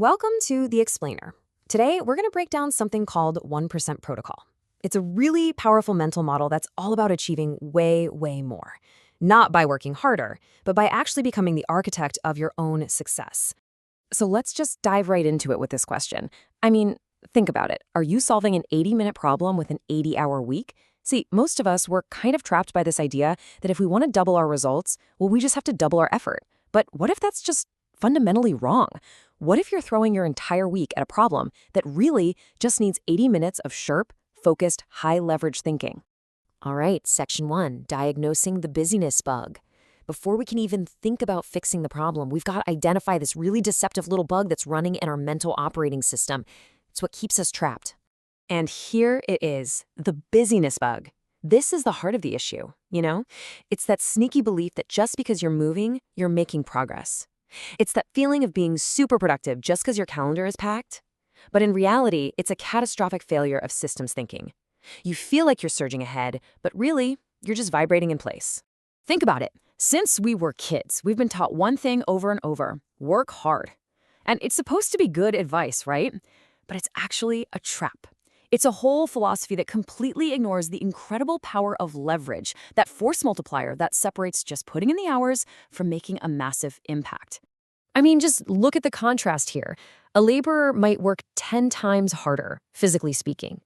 Welcome to The Explainer. Today, we're going to break down something called 1% Protocol. It's a really powerful mental model that's all about achieving way, way more. Not by working harder, but by actually becoming the architect of your own success. So let's just dive right into it with this question. I mean, think about it. Are you solving an 80-minute problem with an 80-hour week? See, most of us were kind of trapped by this idea that if we want to double our results, well, we just have to double our effort. But what if that's just fundamentally wrong? What if you're throwing your entire week at a problem that really just needs 80 minutes of sharp, focused, high-leverage thinking? All right, Section 1, diagnosing the busyness bug. Before we can even think about fixing the problem, we've got to identify this really deceptive little bug that's running in our mental operating system. It's what keeps us trapped. And here it is, the busyness bug. This is the heart of the issue, you know? It's that sneaky belief that just because you're moving, you're making progress. It's that feeling of being super productive just because your calendar is packed. But in reality, it's a catastrophic failure of systems thinking. You feel like you're surging ahead, but really, you're just vibrating in place. Think about it. Since we were kids, we've been taught one thing over and over: work hard. And it's supposed to be good advice, right? But it's actually a trap. It's a whole philosophy that completely ignores the incredible power of leverage, that force multiplier that separates just putting in the hours from making a massive impact. I mean, just look at the contrast here. A laborer might work 10 times harder, physically speaking.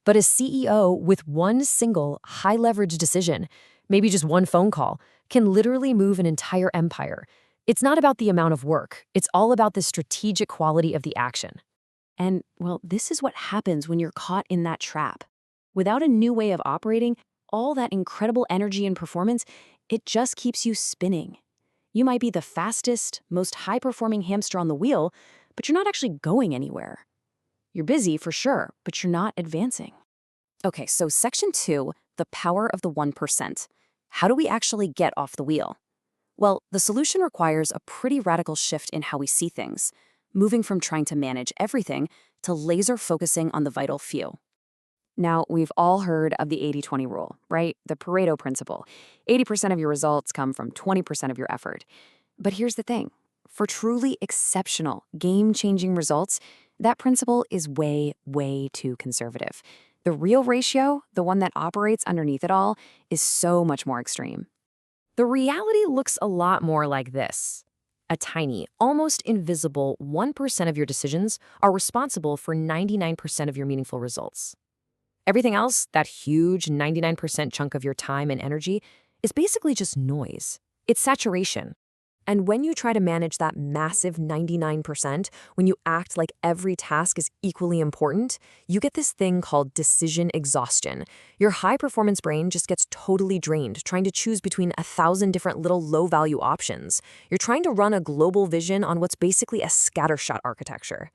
But a CEO with one single high-leverage decision, maybe just one phone call, can literally move an entire empire. It's not about the amount of work. It's all about the strategic quality of the action. And, well, this is what happens when you're caught in that trap. Without a new way of operating, all that incredible energy and performance, it just keeps you spinning. You might be the fastest, most high-performing hamster on the wheel, but you're not actually going anywhere. You're busy, for sure, but you're not advancing. Okay, so Section 2, the power of the 1%. How do we actually get off the wheel? Well, the solution requires a pretty radical shift in how we see things, moving from trying to manage everything to laser focusing on the vital few. Now, we've all heard of the 80-20 rule, right? The Pareto principle. 80% of your results come from 20% of your effort. But here's the thing. For truly exceptional, game-changing results, that principle is way, way too conservative. The real ratio, the one that operates underneath it all, is so much more extreme. The reality looks a lot more like this. A tiny, almost invisible 1% of your decisions are responsible for 99% of your meaningful results. Everything else, that huge 99% chunk of your time and energy, is basically just noise. It's saturation. And when you try to manage that massive 99%, when you act like every task is equally important, you get this thing called decision exhaustion. Your high-performance brain just gets totally drained, trying to choose between 1,000 different little low-value options. You're trying to run a global vision on what's basically a scattershot architecture.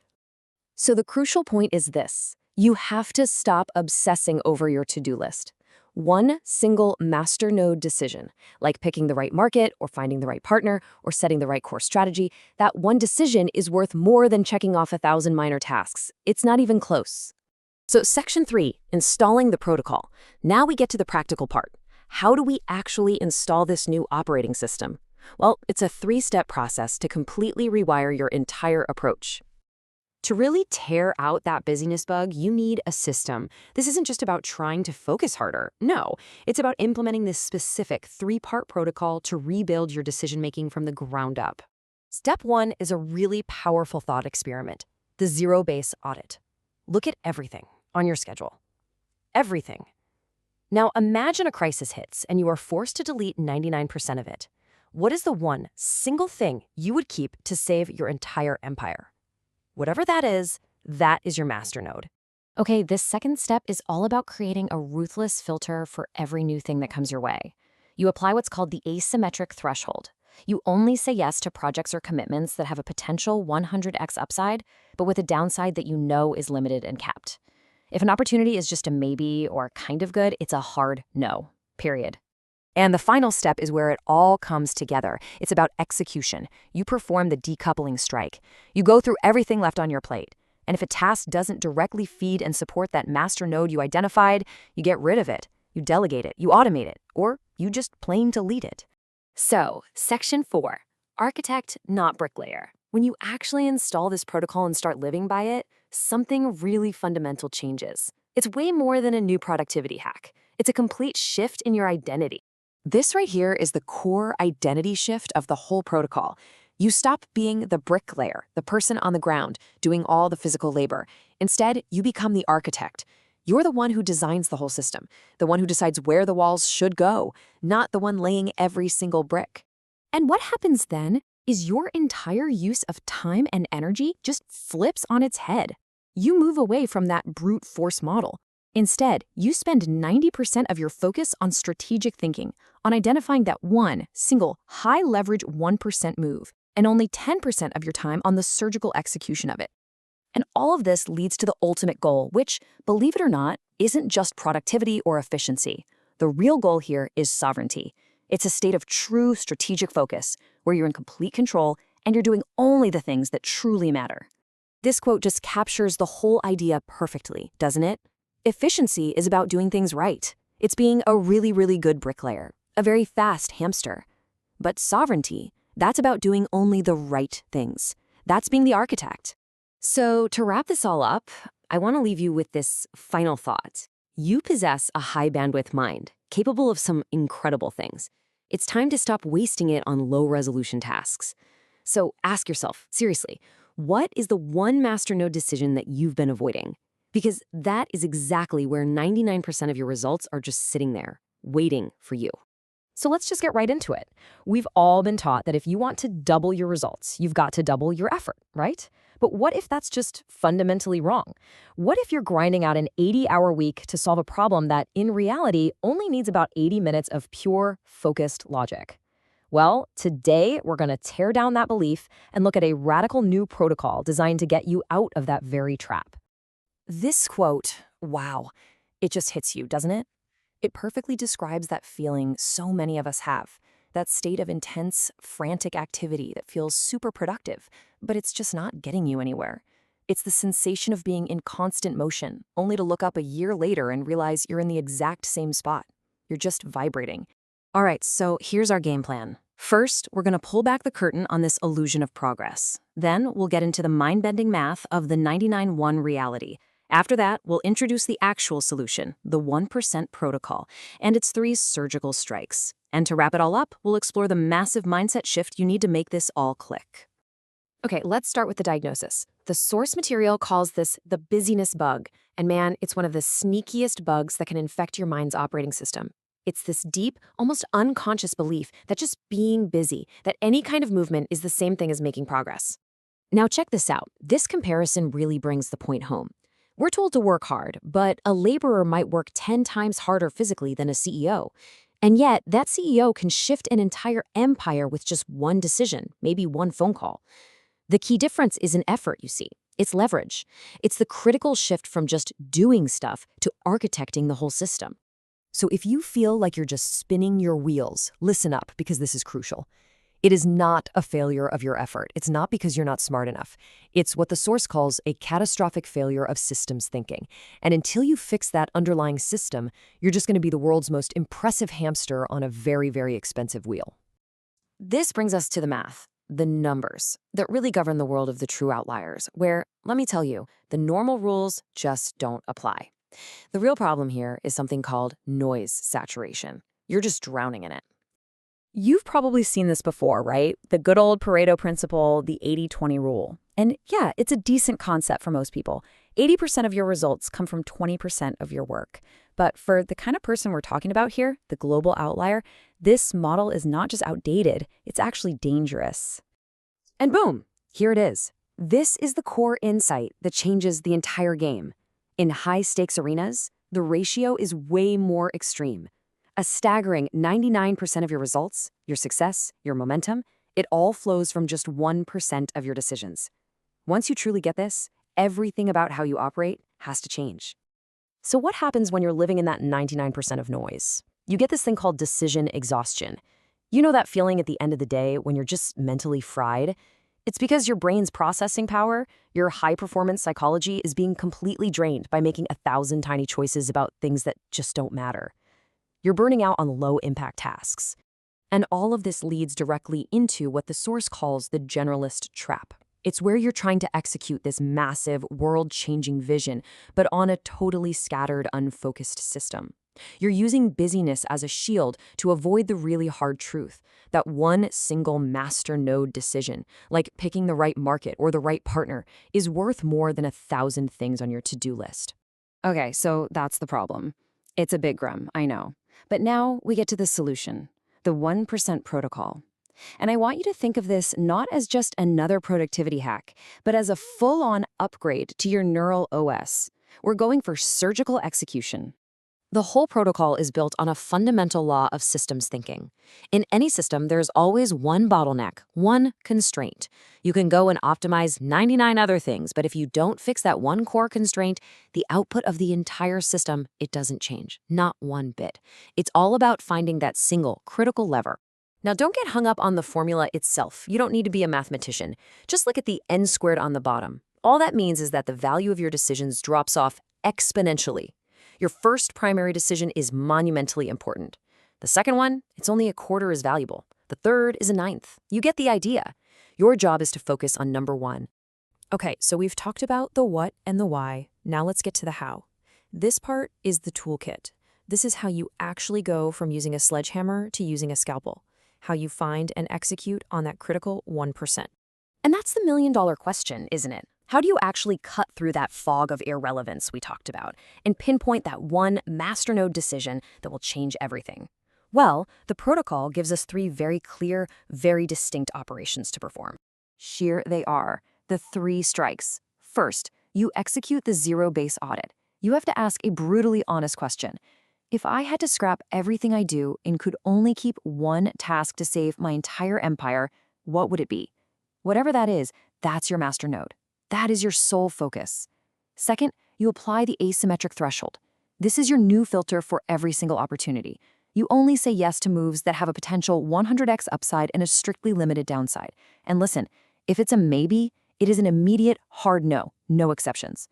So the crucial point is this. You have to stop obsessing over your to-do list. One single master node decision, like picking the right market or finding the right partner or setting the right core strategy, that one decision is worth more than checking off 1,000 minor tasks. It's not even close. So Section 3, installing the protocol. Now we get to the practical part. How do we actually install this new operating system? Well, it's a 3-step process to completely rewire your entire approach. To really tear out that busyness bug, you need a system. This isn't just about trying to focus harder. No, it's about implementing this specific 3-part protocol to rebuild your decision-making from the ground up. Step 1 is a really powerful thought experiment, the zero-base audit. Look at everything on your schedule. Everything. Now imagine a crisis hits and you are forced to delete 99% of it. What is the one single thing you would keep to save your entire empire? Whatever that is your master node. Okay, this second step is all about creating a ruthless filter for every new thing that comes your way. You apply what's called the asymmetric threshold. You only say yes to projects or commitments that have a potential 100x upside, but with a downside that you know is limited and capped. If an opportunity is just a maybe or kind of good, it's a hard no, period. And the final step is where it all comes together. It's about execution. You perform the decoupling strike. You go through everything left on your plate. And if a task doesn't directly feed and support that master node you identified, you get rid of it. You delegate it, you automate it, or you just plain delete it. So, Section 4, architect, not bricklayer. when you actually install this protocol and start living by it, something really fundamental changes. It's way more than a new productivity hack. It's a complete shift in your identity. This right here is the core identity shift of the whole protocol. You stop being the bricklayer, the person on the ground, doing all the physical labor. Instead, you become the architect. You're the one who designs the whole system, the one who decides where the walls should go, not the one laying every single brick. And what happens then is your entire use of time and energy just flips on its head. You move away from that brute force model. Instead, you spend 90% of your focus on strategic thinking, on identifying that one single high-leverage 1% move, and only 10% of your time on the surgical execution of it. And all of this leads to the ultimate goal, which, believe it or not, isn't just productivity or efficiency. The real goal here is sovereignty. It's a state of true strategic focus, where you're in complete control and you're doing only the things that truly matter. This quote just captures the whole idea perfectly, doesn't it? Efficiency is about doing things right. It's being a really, really good bricklayer, a very fast hamster. But sovereignty, that's about doing only the right things. That's being the architect. So to wrap this all up, I want to leave you with this final thought. You possess a high bandwidth mind, capable of some incredible things. It's time to stop wasting it on low-resolution tasks. So ask yourself, seriously, what is the one masternode decision that you've been avoiding? Because that is exactly where 99% of your results are just sitting there, waiting for you. So let's just get right into it. We've all been taught that if you want to double your results, you've got to double your effort, right? But what if that's just fundamentally wrong? What if you're grinding out an 80-hour week to solve a problem that, in reality, only needs about 80 minutes of pure, focused logic? Well, today we're going to tear down that belief and look at a radical new protocol designed to get you out of that very trap. This quote, wow, it just hits you, doesn't it? It perfectly describes that feeling so many of us have, that state of intense, frantic activity that feels super productive, but it's just not getting you anywhere. It's the sensation of being in constant motion, only to look up a year later and realize you're in the exact same spot. You're just vibrating. All right, so here's our game plan. First, we're going to pull back the curtain on this illusion of progress. Then we'll get into the mind-bending math of the 99-1 reality. After that, we'll introduce the actual solution, the 1% protocol, and its 3 surgical strikes. And to wrap it all up, we'll explore the massive mindset shift you need to make this all click. Okay, let's start with the diagnosis. The source material calls this the busyness bug, and man, it's one of the sneakiest bugs that can infect your mind's operating system. It's this deep, almost unconscious belief that just being busy, that any kind of movement is the same thing as making progress. Now check this out. This comparison really brings the point home. We're told to work hard, but a laborer might work 10 times harder physically than a CEO. And yet, that CEO can shift an entire empire with just one decision, maybe one phone call. The key difference isn't effort, you see. It's leverage. It's the critical shift from just doing stuff to architecting the whole system. So if you feel like you're just spinning your wheels, listen up, because this is crucial. It is not a failure of your effort. It's not because you're not smart enough. It's what the source calls a catastrophic failure of systems thinking. And until you fix that underlying system, you're just going to be the world's most impressive hamster on a very, very expensive wheel. This brings us to the math, the numbers, that really govern the world of the true outliers, where, let me tell you, the normal rules just don't apply. The real problem here is something called noise saturation. You're just drowning in it. You've probably seen this before, right? The good old Pareto principle, the 80-20 rule. And yeah, it's a decent concept for most people. 80% of your results come from 20% of your work. But for the kind of person we're talking about here, the global outlier, this model is not just outdated, it's actually dangerous. And boom, here it is. This is the core insight that changes the entire game. In high-stakes arenas, the ratio is way more extreme. A staggering 99% of your results, your success, your momentum, it all flows from just 1% of your decisions. Once you truly get this, everything about how you operate has to change. So what happens when you're living in that 99% of noise? You get this thing called decision exhaustion. You know that feeling at the end of the day when you're just mentally fried? It's because your brain's processing power, your high-performance psychology is being completely drained by making 1,000 tiny choices about things that just don't matter. You're burning out on low-impact tasks. And all of this leads directly into what the source calls the generalist trap. It's where you're trying to execute this massive, world-changing vision, but on a totally scattered, unfocused system. You're using busyness as a shield to avoid the really hard truth, that one single master node decision, like picking the right market or the right partner, is worth more than 1,000 things on your to-do list. Okay, so that's the problem. It's a big grum, I know. But now we get to the solution, the 1% protocol. And I want you to think of this not as just another productivity hack, but as a full-on upgrade to your neural OS. We're going for surgical execution. The whole protocol is built on a fundamental law of systems thinking. In any system, there's always one bottleneck, one constraint. You can go and optimize 99 other things, but if you don't fix that one core constraint, the output of the entire system, it doesn't change, not one bit. It's all about finding that single, critical lever. Now, don't get hung up on the formula itself. You don't need to be a mathematician. Just look at the n squared on the bottom. All that means is that the value of your decisions drops off exponentially. Your first primary decision is monumentally important. The second one, it's only a quarter as valuable. The third is a ninth. You get the idea. Your job is to focus on number one. Okay, so we've talked about the what and the why. Now let's get to the how. This part is the toolkit. This is how you actually go from using a sledgehammer to using a scalpel. How you find and execute on that critical 1%. And that's the million-dollar question, isn't it? How do you actually cut through that fog of irrelevance we talked about and pinpoint that one masternode decision that will change everything? Well, the protocol gives us 3 very clear, very distinct operations to perform. Here they are, the 3 strikes. First, you execute the zero-base audit. You have to ask a brutally honest question. If I had to scrap everything I do and could only keep one task to save my entire empire, what would it be? Whatever that is, that's your masternode. That is your sole focus. Second, you apply the asymmetric threshold. This is your new filter for every single opportunity. You only say yes to moves that have a potential 100x upside and a strictly limited downside. And listen, if it's a maybe, it is an immediate hard no, no exceptions.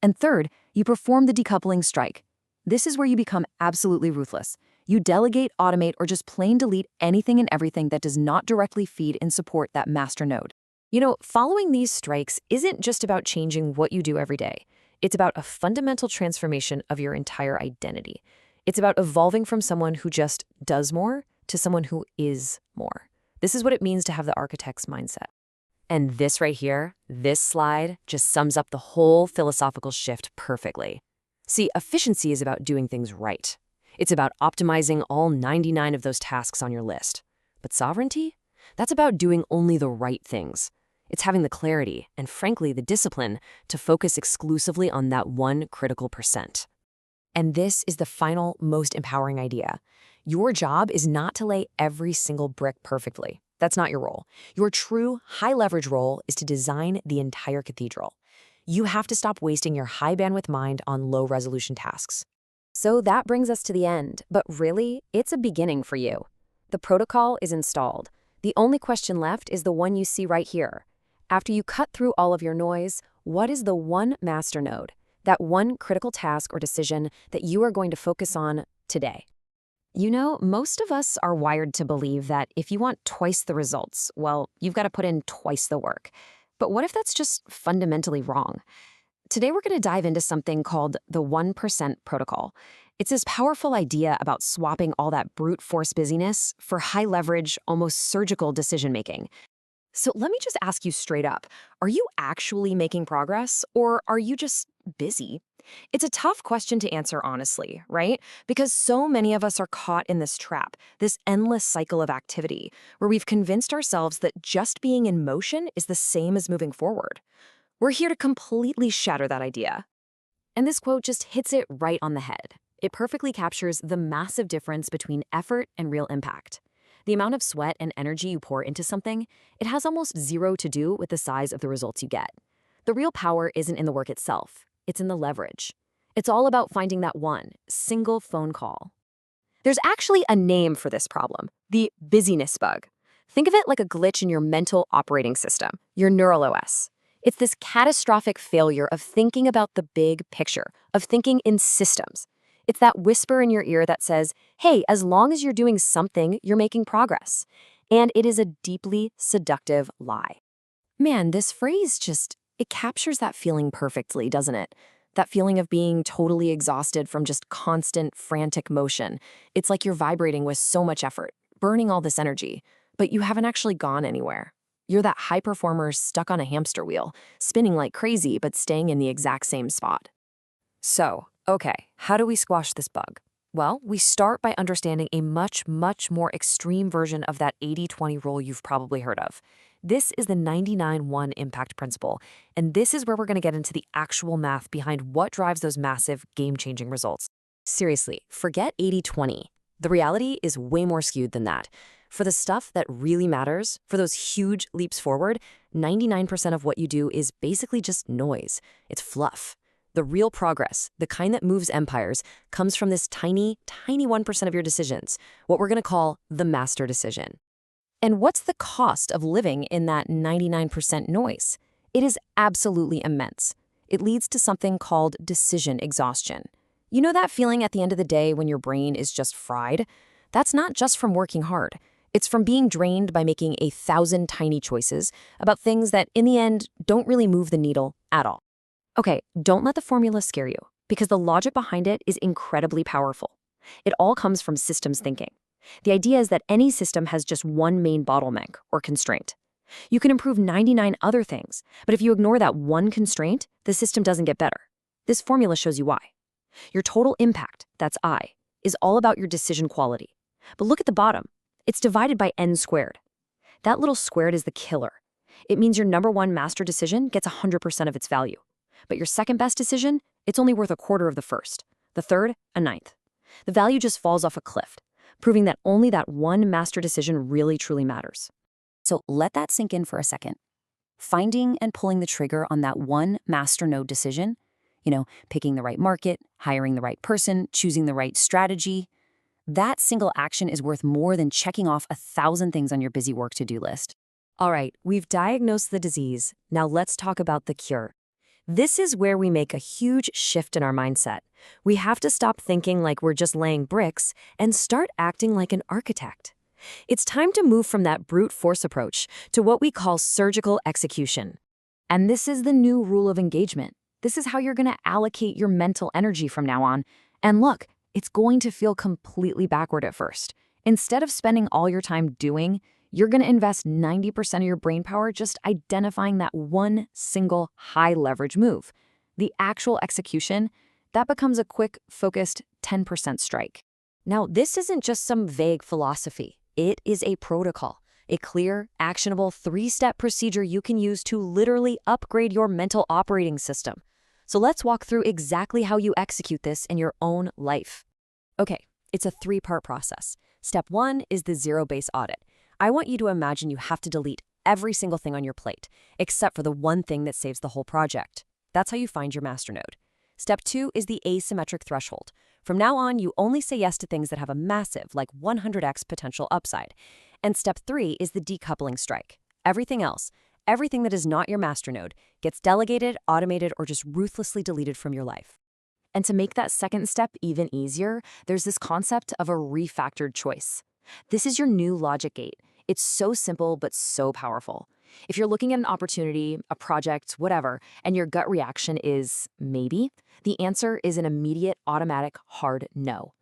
And third, you perform the decoupling strike. This is where you become absolutely ruthless. You delegate, automate, or just plain delete anything and everything that does not directly feed and support that master node. You know, following these strikes isn't just about changing what you do every day. It's about a fundamental transformation of your entire identity. It's about evolving from someone who just does more to someone who is more. This is what it means to have the architect's mindset. And this right here, this slide, just sums up the whole philosophical shift perfectly. See, efficiency is about doing things right. It's about optimizing all 99 of those tasks on your list. But sovereignty? That's about doing only the right things. It's having the clarity and, frankly, the discipline to focus exclusively on that one critical percent. And this is the final, most empowering idea. Your job is not to lay every single brick perfectly. That's not your role. Your true, high-leverage role is to design the entire cathedral. You have to stop wasting your high-bandwidth mind on low-resolution tasks. So that brings us to the end, but really, it's a beginning for you. The protocol is installed. The only question left is the one you see right here. After you cut through all of your noise, what is the one master node, that one critical task or decision that you are going to focus on today? You know, most of us are wired to believe that if you want twice the results, well, you've got to put in twice the work. But what if that's just fundamentally wrong? Today, we're going to dive into something called the 1% protocol. It's this powerful idea about swapping all that brute force busyness for high leverage, almost surgical decision making. So let me just ask you straight up, are you actually making progress, or are you just busy? It's a tough question to answer honestly, right? Because so many of us are caught in this trap, this endless cycle of activity, where we've convinced ourselves that just being in motion is the same as moving forward. We're here to completely shatter that idea. And this quote just hits it right on the head. It perfectly captures the massive difference between effort and real impact. The amount of sweat and energy you pour into something, it has almost zero to do with the size of the results you get. The real power isn't in the work itself, it's in the leverage. It's all about finding that one single phone call. There's actually a name for this problem, the busyness bug. Think of it like a glitch in your mental operating system, your neural OS. It's this catastrophic failure of thinking about the big picture, of thinking in systems. It's that whisper in your ear that says, hey, as long as you're doing something, you're making progress. And it is a deeply seductive lie. Man, this phrase it captures that feeling perfectly, doesn't it? That feeling of being totally exhausted from just constant, frantic motion. It's like you're vibrating with so much effort, burning all this energy, but you haven't actually gone anywhere. You're that high performer stuck on a hamster wheel, spinning like crazy, but staying in the exact same spot. So, okay, how do we squash this bug? Well, we start by understanding a much, much more extreme version of that 80-20 rule you've probably heard of. This is the 99-1 impact principle, and this is where we're going to get into the actual math behind what drives those massive, game-changing results. Seriously, forget 80-20. The reality is way more skewed than that. For the stuff that really matters, for those huge leaps forward, 99% of what you do is basically just noise. It's fluff. The real progress, the kind that moves empires, comes from this tiny, tiny 1% of your decisions, what we're going to call the master decision. And what's the cost of living in that 99% noise? It is absolutely immense. It leads to something called decision exhaustion. You know that feeling at the end of the day when your brain is just fried? That's not just from working hard. It's from being drained by making 1,000 tiny choices about things that, in the end, don't really move the needle at all. Okay, don't let the formula scare you, because the logic behind it is incredibly powerful. It all comes from systems thinking. The idea is that any system has just one main bottleneck or constraint. You can improve 99 other things, but if you ignore that one constraint, the system doesn't get better. This formula shows you why. Your total impact, that's I, is all about your decision quality. But look at the bottom. It's divided by n squared. That little squared is the killer. It means your number one master decision gets 100% of its value. But your second best decision, it's only worth a quarter of the first. The third, a ninth. The value just falls off a cliff, proving that only that one master decision really truly matters. So let that sink in for a second. Finding and pulling the trigger on that one master node decision, picking the right market, hiring the right person, choosing the right strategy, that single action is worth more than checking off 1,000 things on your busy work to-do list. All right, we've diagnosed the disease. Now let's talk about the cure. This is where we make a huge shift in our mindset. We have to stop thinking like we're just laying bricks and start acting like an architect. It's time to move from that brute force approach to what we call surgical execution. And this is the new rule of engagement. This is how you're going to allocate your mental energy from now on. And look, it's going to feel completely backward at first. Instead of spending all your time doing, you're going to invest 90% of your brain power just identifying that one single high-leverage move. The actual execution, that becomes a quick, focused 10% strike. Now, this isn't just some vague philosophy. It is a protocol, a clear, actionable 3-step procedure you can use to literally upgrade your mental operating system. So let's walk through exactly how you execute this in your own life. Okay, it's a 3-part process. Step 1 is the zero-base audit. I want you to imagine you have to delete every single thing on your plate, except for the one thing that saves the whole project. That's how you find your master node. Step 2 is the asymmetric threshold. From now on, you only say yes to things that have a massive, like 100x potential upside. And step 3 is the decoupling strike. Everything else, everything that is not your master node, gets delegated, automated, or just ruthlessly deleted from your life. And to make that second step even easier, there's this concept of a refactored choice. This is your new logic gate. It's so simple, but so powerful. If you're looking at an opportunity, a project, whatever, and your gut reaction is maybe, the answer is an immediate, automatic, hard no.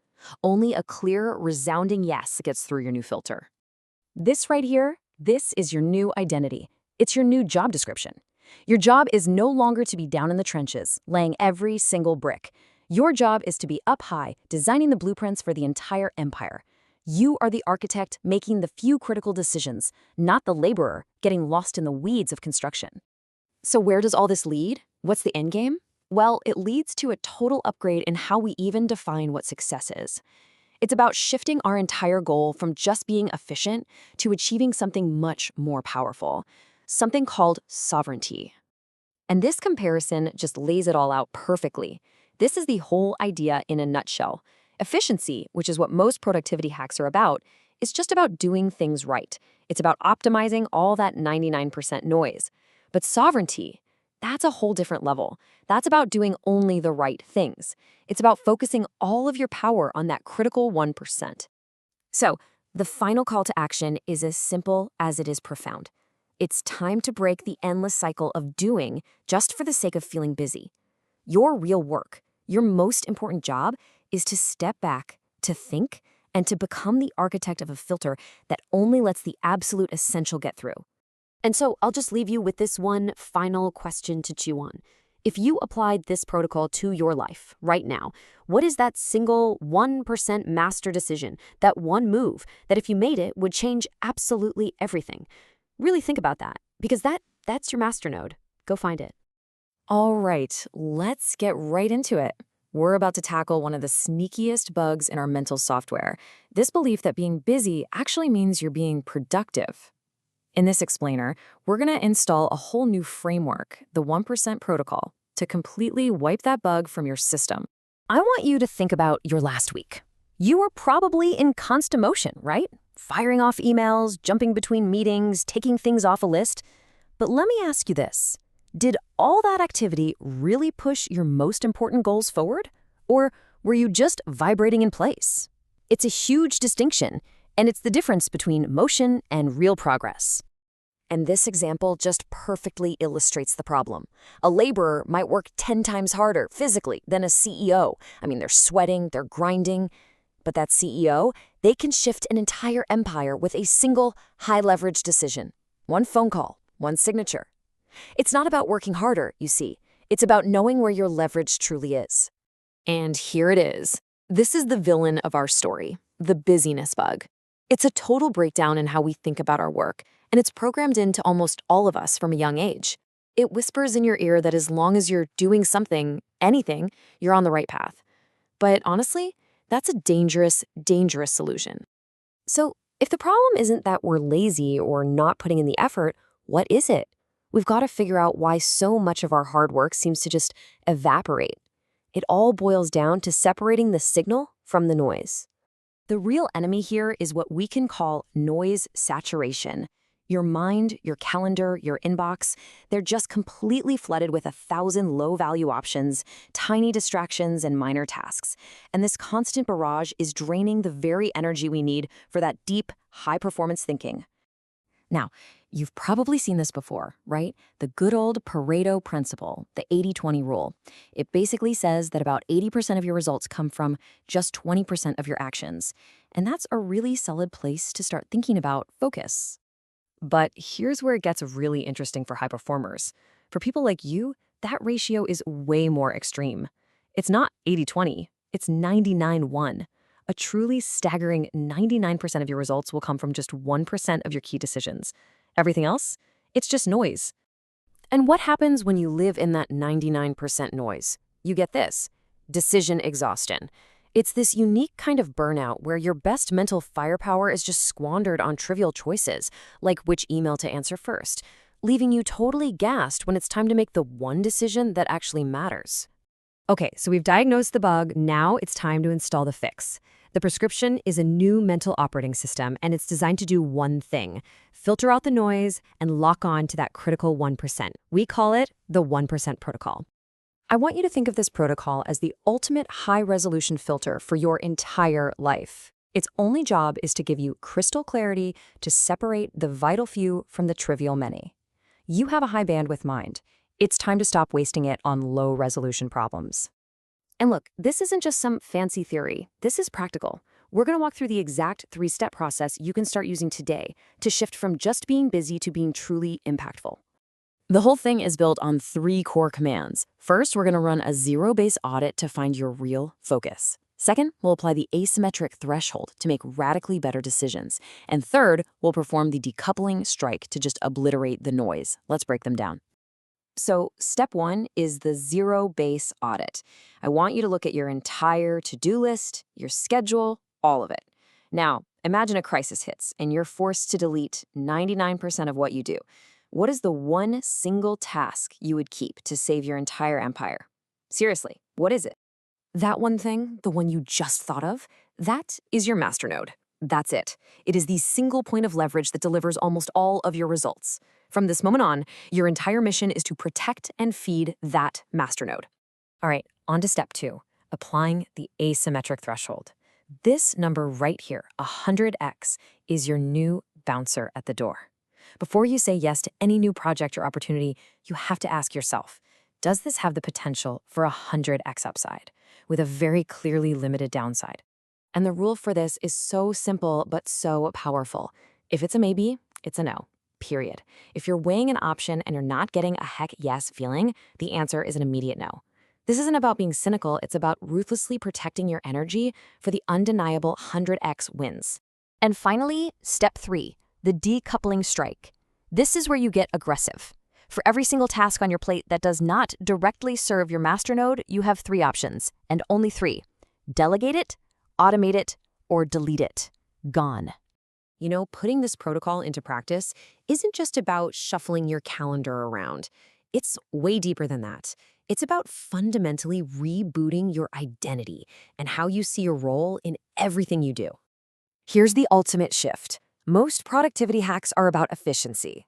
Only a clear, resounding yes gets through your new filter. This right here, this is your new identity. It's your new job description. Your job is no longer to be down in the trenches, laying every single brick. Your job is to be up high, designing the blueprints for the entire empire. You are the architect making the few critical decisions, not the laborer getting lost in the weeds of construction. So where does all this lead? What's the end game? Well, it leads to a total upgrade in how we even define what success is. It's about shifting our entire goal from just being efficient to achieving something much more powerful, something called sovereignty. And this comparison just lays it all out perfectly. This is the whole idea in a nutshell. Efficiency, which is what most productivity hacks are about, is just about doing things right. It's about optimizing all that 99% noise. But sovereignty, that's a whole different level. That's about doing only the right things. It's about focusing all of your power on that critical 1%. So, the final call to action is as simple as it is profound. It's time to break the endless cycle of doing just for the sake of feeling busy. Your real work, your most important job, is to step back, to think, and to become the architect of a filter that only lets the absolute essential get through. And so I'll just leave you with this one final question to chew on. If you applied this protocol to your life right now, what is that single 1% master decision, that one move that if you made it would change absolutely everything? Really think about that, because that's your master node. Go find it. All right, let's get right into it. We're about to tackle one of the sneakiest bugs in our mental software, this belief that being busy actually means you're being productive. In this explainer, we're going to install a whole new framework, the 1% protocol, to completely wipe that bug from your system. I want you to think about your last week. You were probably in constant motion, right? Firing off emails, jumping between meetings, taking things off a list. But let me ask you this. Did all that activity really push your most important goals forward? Or were you just vibrating in place? It's a huge distinction, and it's the difference between motion and real progress. And this example just perfectly illustrates the problem. A laborer might work 10 times harder physically than a CEO. They're sweating, they're grinding. But that CEO, they can shift an entire empire with a single high-leverage decision. One phone call, one signature. It's not about working harder, you see. It's about knowing where your leverage truly is. And here it is. This is the villain of our story, the busyness bug. It's a total breakdown in how we think about our work, and it's programmed into almost all of us from a young age. It whispers in your ear that as long as you're doing something, anything, you're on the right path. But honestly, that's a dangerous, dangerous solution. So if the problem isn't that we're lazy or not putting in the effort, what is it? We've got to figure out why so much of our hard work seems to just evaporate. It all boils down to separating the signal from the noise. The real enemy here is what we can call noise saturation. Your mind, your calendar, your inbox, they're just completely flooded with 1,000 low-value options, tiny distractions, and minor tasks. And this constant barrage is draining the very energy we need for that deep, high-performance thinking. Now, you've probably seen this before, right? The good old Pareto principle, the 80-20 rule. It basically says that about 80% of your results come from just 20% of your actions. And that's a really solid place to start thinking about focus. But here's where it gets really interesting for high performers. For people like you, that ratio is way more extreme. It's not 80-20, it's 99-1. A truly staggering 99% of your results will come from just 1% of your key decisions. Everything else? It's just noise. And what happens when you live in that 99% noise? You get this: decision exhaustion. It's this unique kind of burnout where your best mental firepower is just squandered on trivial choices, like which email to answer first, leaving you totally gassed when it's time to make the one decision that actually matters. Okay, so we've diagnosed the bug. Now it's time to install the fix. The prescription is a new mental operating system, and it's designed to do one thing: filter out the noise and lock on to that critical 1%. We call it the 1% protocol. I want you to think of this protocol as the ultimate high-resolution filter for your entire life. Its only job is to give you crystal clarity to separate the vital few from the trivial many. You have a high bandwidth mind. It's time to stop wasting it on low-resolution problems. And look, this isn't just some fancy theory. This is practical. We're going to walk through the exact 3-step process you can start using today to shift from just being busy to being truly impactful. The whole thing is built on 3 core commands. First, we're going to run a zero-based audit to find your real focus. Second, we'll apply the asymmetric threshold to make radically better decisions. And third, we'll perform the decoupling strike to just obliterate the noise. Let's break them down. So step 1 is the zero-base audit. I want you to look at your entire to-do list, your schedule, all of it. Now, imagine a crisis hits and you're forced to delete 99% of what you do. What is the one single task you would keep to save your entire empire? Seriously, what is it? That one thing, the one you just thought of, that is your masternode. That's it. It is the single point of leverage that delivers almost all of your results. From this moment on, your entire mission is to protect and feed that masternode. All right, on to step 2, applying the asymmetric threshold. This number right here, 100x, is your new bouncer at the door. Before you say yes to any new project or opportunity, you have to ask yourself, does this have the potential for 100x upside, with a very clearly limited downside? And the rule for this is so simple but so powerful. If it's a maybe, it's a no. Period. If you're weighing an option and you're not getting a heck yes feeling, the answer is an immediate no. This isn't about being cynical, it's about ruthlessly protecting your energy for the undeniable 100x wins. And finally, step 3, the decoupling strike. This is where you get aggressive. For every single task on your plate that does not directly serve your masternode, you have 3 options, and only 3. Delegate it, automate it, or delete it. Gone. You know, putting this protocol into practice isn't just about shuffling your calendar around. It's way deeper than that. It's about fundamentally rebooting your identity and how you see your role in everything you do. Here's the ultimate shift. Most productivity hacks are about efficiency,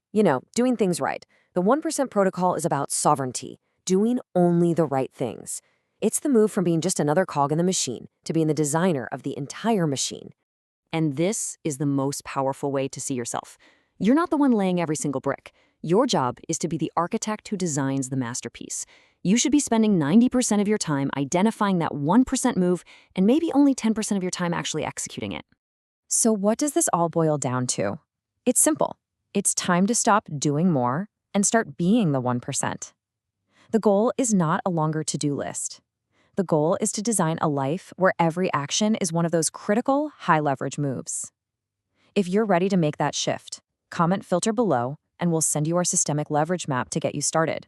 doing things right. The 1% protocol is about sovereignty, doing only the right things. It's the move from being just another cog in the machine to being the designer of the entire machine. And this is the most powerful way to see yourself. You're not the one laying every single brick. Your job is to be the architect who designs the masterpiece. You should be spending 90% of your time identifying that 1% move and maybe only 10% of your time actually executing it. So what does this all boil down to? It's simple. It's time to stop doing more and start being the 1%. The goal is not a longer to-do list. The goal is to design a life where every action is one of those critical, high-leverage moves. If you're ready to make that shift, comment filter below and we'll send you our systemic leverage map to get you started.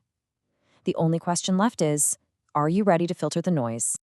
The only question left is, are you ready to filter the noise?